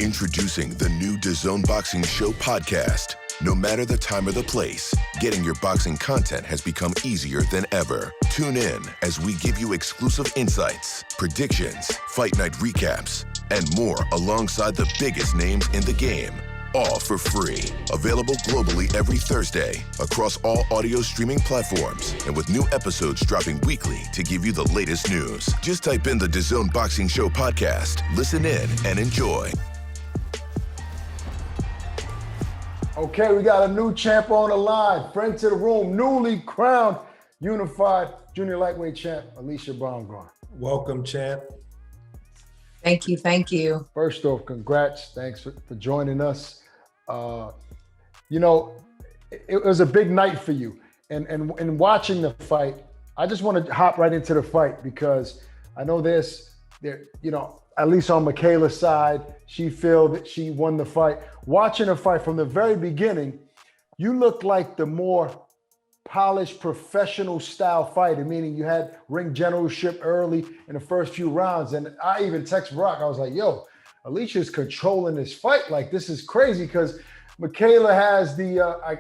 Introducing the new DAZN Boxing Show podcast. No matter the time or the place, getting your boxing content has become easier than ever. Tune in as we give you exclusive insights, predictions, fight night recaps, and more alongside the biggest names in the game. All for free. Available globally every Thursday across all audio streaming platforms and with new episodes dropping weekly to give you the latest news. Just type in the DAZN Boxing Show podcast, listen in, and enjoy. Okay, we got a new champ on the line. Friend to the room, newly crowned unified junior lightweight champ, Alycia Baumgardner. Welcome, champ. Thank you, thank you. First off, congrats. Thanks for joining us. You know, it was a big night for you. And watching the fight, I just want to hop right into the fight because I know at least on Mikaela's side, she feel that she won the fight. Watching the fight from the very beginning, you looked like the more polished professional style fighter, meaning you had ring generalship early in the first few rounds. And I even text Brock, I was like, yo, Alicia's controlling this fight. Like, this is crazy because Mikaela has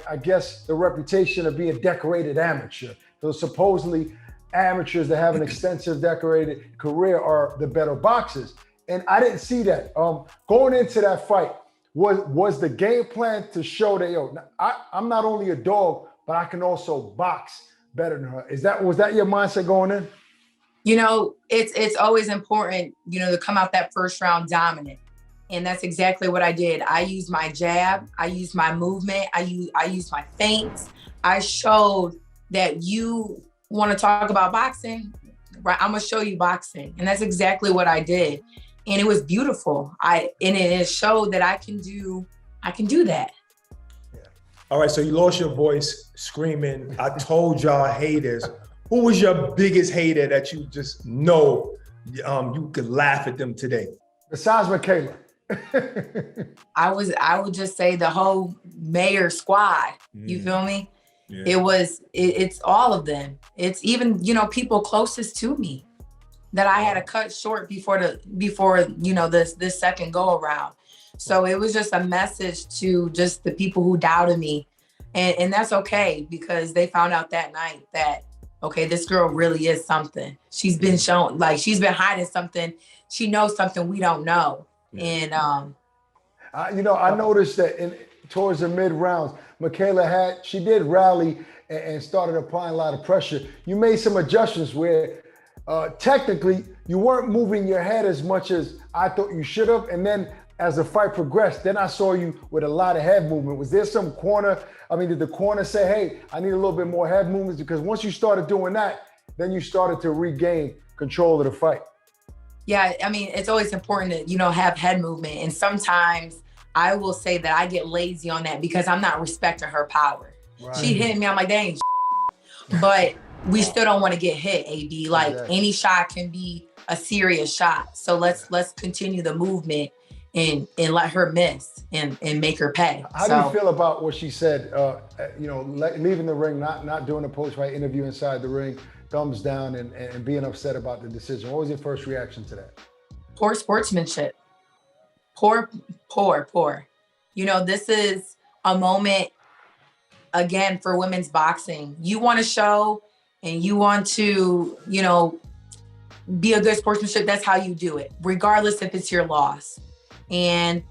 I guess, the reputation of being a decorated amateur. So supposedly amateurs that have an extensive decorated career are the better boxers. And I didn't see that. Going into that fight, was the game plan to show that, yo, I'm not only a dog, but I can also box better than her. Was that your mindset going in? You know, it's always important, to come out that first round dominant. And that's exactly what I did. I used my jab, I used my movement, I used my feints. I showed that you want to talk about boxing, right? I'm gonna show you boxing. And that's exactly what I did. And it was beautiful. And it showed that I can do that. Yeah. All right, so you lost your voice screaming, I told y'all haters. Who was your biggest hater that you just know you could laugh at them today? Besides Mikaela. I would just say the whole Mayer squad. You feel me? Yeah. It's all of them. It's even, people closest to me that I had to cut short before this second go around. So it was just a message to just the people who doubted me. And that's okay, because they found out that night that, okay, this girl really is something. She's been shown, like, she's been hiding something. She knows something we don't know. And I noticed that towards the mid rounds, Mikaela did rally and started applying a lot of pressure. You made some adjustments where technically you weren't moving your head as much as I thought you should have. And then as the fight progressed, then I saw you with a lot of head movement. Was there some did the corner say, hey, I need a little bit more head movements? Because once you started doing that, then you started to regain control of the fight. Yeah, it's always important to, have head movement. And sometimes I will say that I get lazy on that because I'm not respecting her power. Right. She hit me, I'm like, dang, but we still don't want to get hit, AB. Like, any shot can be a serious shot. So let's continue the movement and let her miss and make her pay. How do you feel about what she said, leaving the ring, not doing a post-fight interview inside the ring, thumbs down and being upset about the decision? What was your first reaction to that? Poor sportsmanship. Poor. This is a moment, again, for women's boxing. You want to show and you want to, be a good sportsmanship. That's how you do it, regardless if it's your loss. And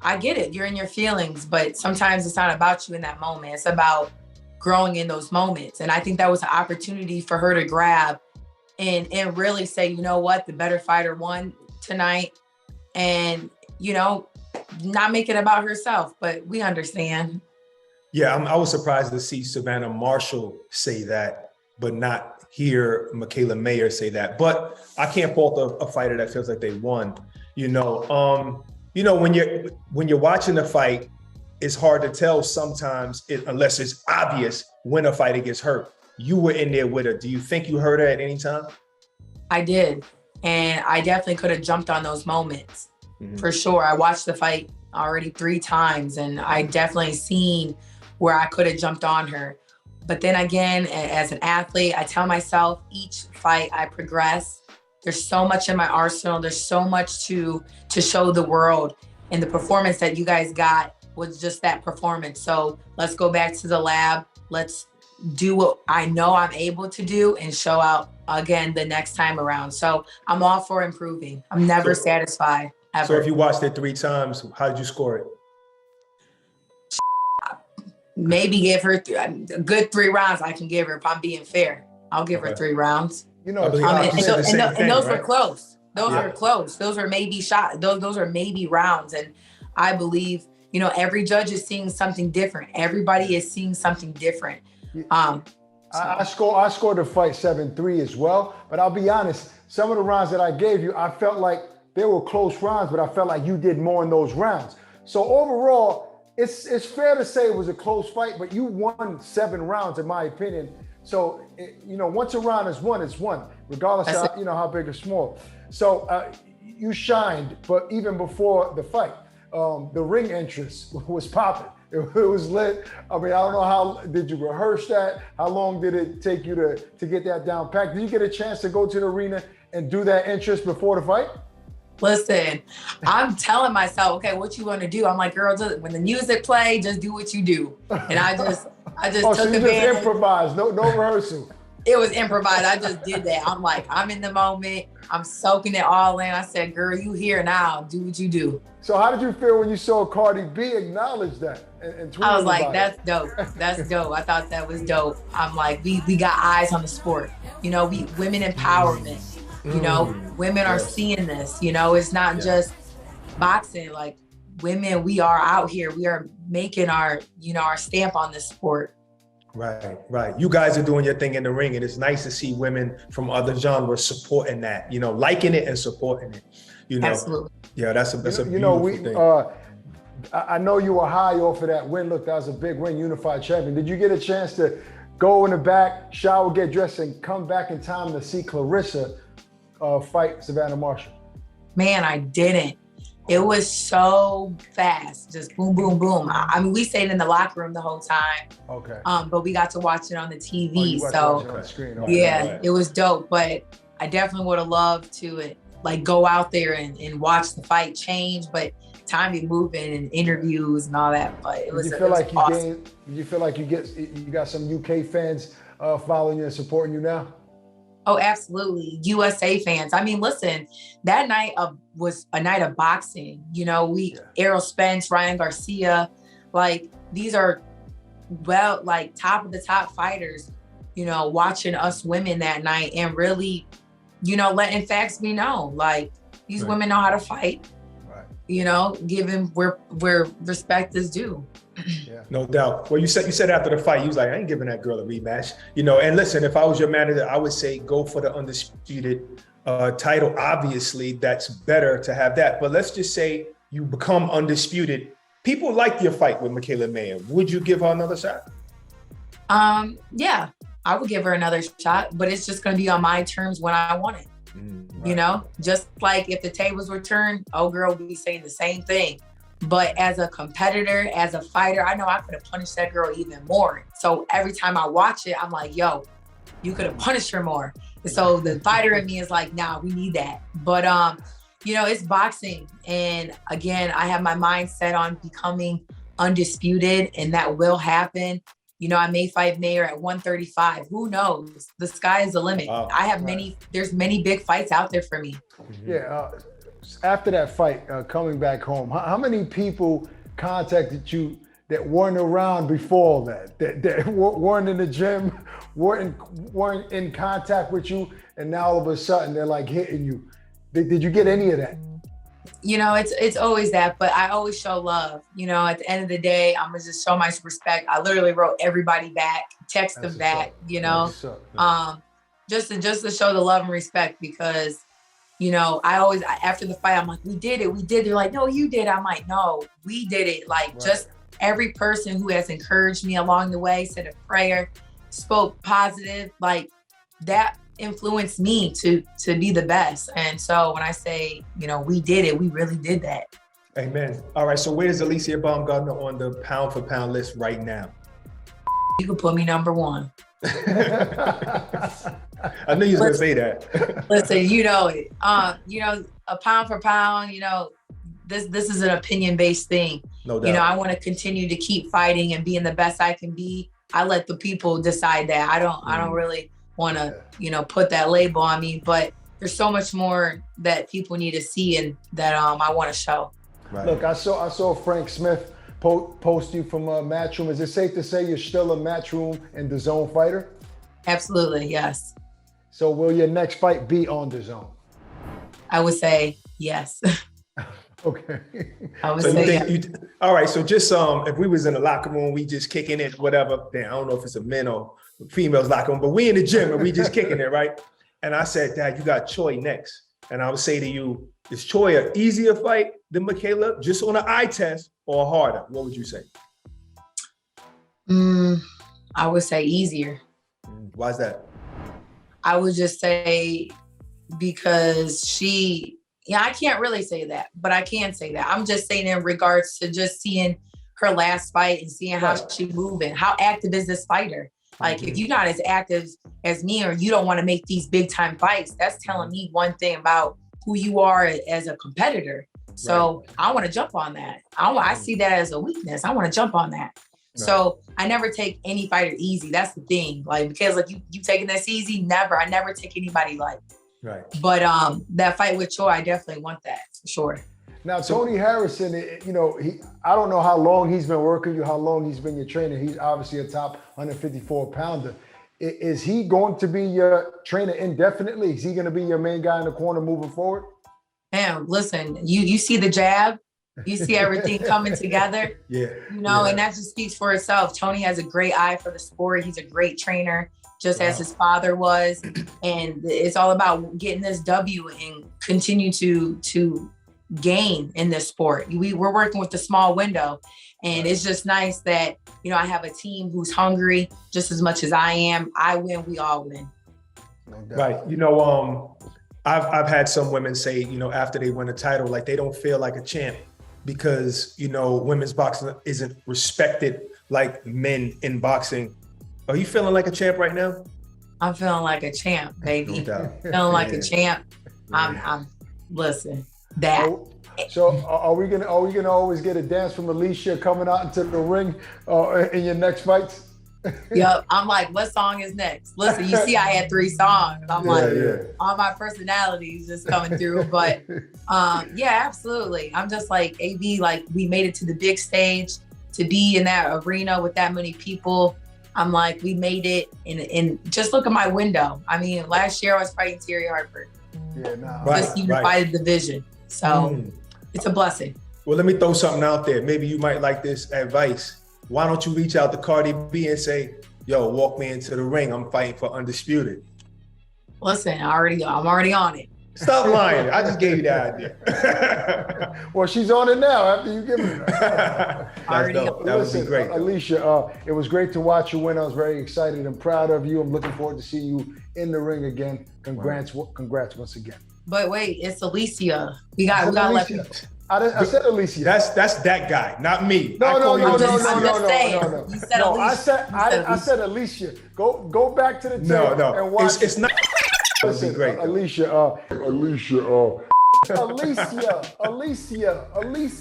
I get it. You're in your feelings, but sometimes it's not about you in that moment. It's about growing in those moments. And I think that was an opportunity for her to grab and really say, you know what, the better fighter won tonight. And, not make it about herself, but we understand. Yeah, I was surprised to see Savannah Marshall say that, but not hear Mikaela Mayer say that. But I can't fault a fighter that feels like they won. When you're watching the fight, it's hard to tell sometimes, unless it's obvious, when a fighter gets hurt. You were in there with her. Do you think you hurt her at any time? I did. And I definitely could have jumped on those moments. For sure. I watched the fight already 3 times and I definitely seen where I could have jumped on her. But then again, as an athlete, I tell myself each fight I progress. There's so much in my arsenal. There's so much to show the world. And the performance that you guys got was just that performance. So let's go back to the lab. Let's do what I know I'm able to do and show out again the next time around. So I'm all for improving. I'm never satisfied, ever. So if you watched it 3 times, how did you score it? Maybe give her a good 3 rounds. I can give her, if I'm being fair. I'll give her 3 rounds. You know, and those were close. Those were close. Those were maybe shot. Those are maybe rounds. And I believe, you know, every judge is seeing something different. Everybody is seeing something different. I scored the fight 7-3 as well. But I'll be honest, some of the rounds that I gave you, I felt like they were close rounds, but I felt like you did more in those rounds. So overall, it's fair to say it was a close fight, but you won 7 rounds in my opinion. So, you know, once a round is won, it's won, regardless of, you know, how big or small. So you shined, but even before the fight, the ring entrance was popping. It was lit. I mean, I don't know how, did you rehearse that? How long did it take you to get that down packed? Did you get a chance to go to the arena and do that entrance before the fight? Listen, I'm telling myself, okay, what you want to do? I'm like, girl, just, when the music play, just do what you do. And I just took so you just improvised, no rehearsal. It was improvised. I just did that. I'm like, I'm in the moment. I'm soaking it all in. I said, girl, you here now. Do what you do. So how did you feel when you saw Cardi B acknowledge that and tweet? I was like, that's dope. That's dope. I thought that was dope. I'm like, we got eyes on the sport. You know, women empowerment. You know, women are seeing this. You know, it's not just boxing. Like, women, we are out here. We are making our, you know, our stamp on this sport. Right. You guys are doing your thing in the ring, and it's nice to see women from other genres supporting that, you know, liking it and supporting it. You know, absolutely. Yeah, that's a beautiful you know, thing. I know you were high off of that win. Look, that was a big win, unified champion. Did you get a chance to go in the back, shower, get dressed, and come back in time to see Clarissa fight Savannah Marshall? Man, I didn't. It was so fast, just boom, boom, boom. I mean, we stayed in the locker room the whole time. Okay. But we got to watch it on the TV. So on the screen. Okay. It was dope. But I definitely would have loved to go out there and watch the fight change. But time be moving and interviews and all that. But it was. Did you feel like awesome. You feel like you got some UK fans following you and supporting you now? Oh, absolutely. USA fans. I mean, listen, that night was a night of boxing. You know, Errol Spence, Ryan Garcia, like these are top of the top fighters, you know, watching us women that night and really, you know, letting facts be known. Like, these women know how to fight, you know, given where respect is due. Yeah. No doubt. Well, you said after the fight, you was like, I ain't giving that girl a rematch. You know, and listen, if I was your manager, I would say go for the undisputed title. Obviously, that's better to have that. But let's just say you become undisputed. People liked your fight with Mikaela Mayer. Would you give her another shot? Yeah, I would give her another shot, but it's just going to be on my terms when I want it. You know, just like if the tables were turned, oh girl, we'd be saying the same thing. But as a competitor, as a fighter, I know I could have punished that girl even more. So every time I watch it, I'm like, yo, you could have punished her more. And so the fighter in me is like, nah, we need that. But, you know, it's boxing. And again, I have my mind set on becoming undisputed, and that will happen. You know, I may fight Mayer at 135. Who knows? The sky is the limit. Wow. I have there's many big fights out there for me. Yeah. After that fight, coming back home, how many people contacted you that weren't around before that weren't in the gym, weren't in contact with you, and now all of a sudden they're like hitting you? Did you get any of that? You know, it's always that, but I always show love. You know, at the end of the day, I'm gonna just show my respect. I literally wrote everybody back, text them back, you know, just to show the love and respect, because, you know, after the fight, I'm like, we did it. They're like, no, you did. I'm like, no, we did it. Like, just every person who has encouraged me along the way, said a prayer, spoke positive, like that influenced me to be the best. And so when I say, you know, we did it, we really did that. Amen. All right. So where's Alycia Baumgardner on the pound for pound list right now? You can put me number 1. I knew you was gonna say that. Listen, you know it. You know, a pound for pound, you know, this is an opinion-based thing. No doubt. You know, I want to continue to keep fighting and being the best I can be. I let the people decide that. I don't really want to, you know, put that label on me, but there's so much more that people need to see and that I want to show. Right. Look, I saw Frank Smith post you from Matchroom. Is it safe to say you're still a Matchroom and DAZN fighter? Absolutely, yes. So will your next fight be on DAZN? I would say yes. Okay. I would So say you yes. think all right, so just if we was in the locker room, we just kicking it, whatever. Damn, I don't know if it's a men or females locker room, but we in the gym and we just kicking it, right? And I said, Dad, you got Choi next. And I would say to you, is Choi an easier fight than Mikaela, just on an eye test, or harder? What would you say? I would say easier. Why is that? I would just say because I can't really say that, but I can say that. I'm just saying in regards to just seeing her last fight and seeing how she's moving. How active is this fighter? Like, if you're not as active as me or you don't want to make these big time fights, that's telling me one thing about who you are as a competitor. So I want to jump on that. I see that as a weakness. I want to jump on that. So I never take any fighter easy. That's the thing. Like, because like you taking this easy? Never. I never take anybody light. Right. But that fight with Choi, I definitely want that for sure. Now, Tony Harrison, you know, I don't know how long he's been working you, how long he's been your trainer. He's obviously a top 154 pounder. Is he going to be your trainer indefinitely? Is he going to be your main guy in the corner moving forward? Man, listen, you see the jab, you see everything coming together. Yeah. You know, and that just speaks for itself. Tony has a great eye for the sport. He's a great trainer, just as his father was. And it's all about getting this W and continue to gain in this sport. We're working with a small window, and it's just nice that, you know, I have a team who's hungry just as much as I am. I win, we all win. Right. You know, I've had some women say, you know, after they win a title, like they don't feel like a champ because, you know, women's boxing isn't respected like men in boxing. Are you feeling like a champ right now? I'm feeling like a champ, baby. No doubt. Feeling like a champ. I'm listen, that. So are we gonna always get a dance from Alycia coming out into the ring in your next fights? Yep. I'm like, what song is next? Listen, you see I had 3 songs. I'm all my personalities just coming through. But yeah, absolutely. I'm just like, AB, like we made it to the big stage, to be in that arena with that many people. I'm like, we made it, and just look at my window. I mean, last year I was fighting Terry Harper. Yeah, nah. Just unified division. So it's a blessing. Well, let me throw something out there. Maybe you might like this advice. Why don't you reach out to Cardi B and say, yo, walk me into the ring. I'm fighting for Undisputed. Listen, I'm already on it. Stop lying. I just gave you that idea. Well, she's on it now after you give it. That's dope. That would be great. Alycia, it was great to watch you win. I was very excited and proud of you. I'm looking forward to seeing you in the ring again. Congrats once again. But wait, it's Alycia. We got to let people. I said Alycia. That's that guy, not me. No. You said Alycia. I said Alycia. Go back to the tape and watch. It's not. That would be great. Alycia.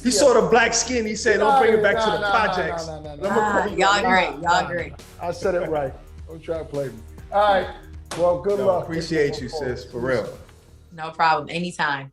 He saw the black skin. He said, "Don't bring it back to the projects." Y'all great. I said it right. Don't try to play me. All right. Well, good luck. Appreciate you, sis. For real. No problem. Anytime.